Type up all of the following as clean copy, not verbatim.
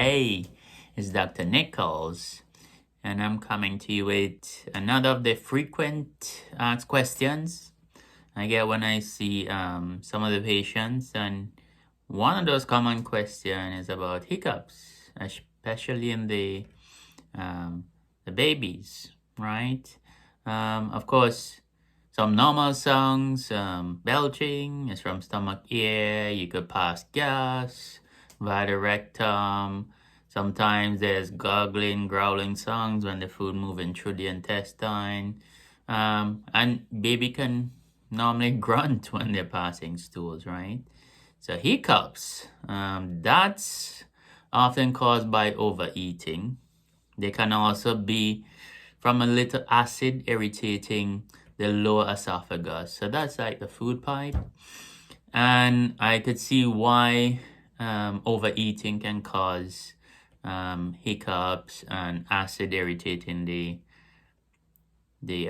Hey, it's Dr. Nichols, and I'm coming to you with another of the frequent asked questions I get when I see some of the patients. And one of those common questions is about hiccups, especially in the babies, right? Of course, some normal sounds, belching is from stomach air. You could pass gas via the rectum. Sometimes there's gargling, growling sounds when the food moving through the intestine. And baby can normally grunt when they're passing stools, right? So hiccups, that's often caused by overeating. They can also be from a little acid irritating the lower esophagus. So that's like the food pipe. And I could see why overeating can cause hiccups and acid irritating the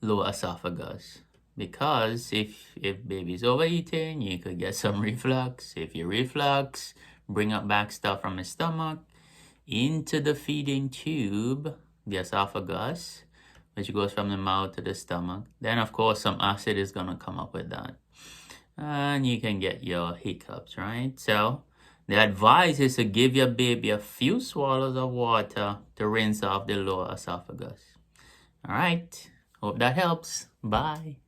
lower esophagus. Because if baby's overeating, you could get some reflux. If you reflux, bring up back stuff from the stomach into the feeding tube, the esophagus, which goes from the mouth to the stomach. Then, of course, some acid is going to come up with that. And you can get your hiccups, right? So the advice is to give your baby a few swallows of water to rinse off the lower esophagus. All right. Hope that helps. Bye.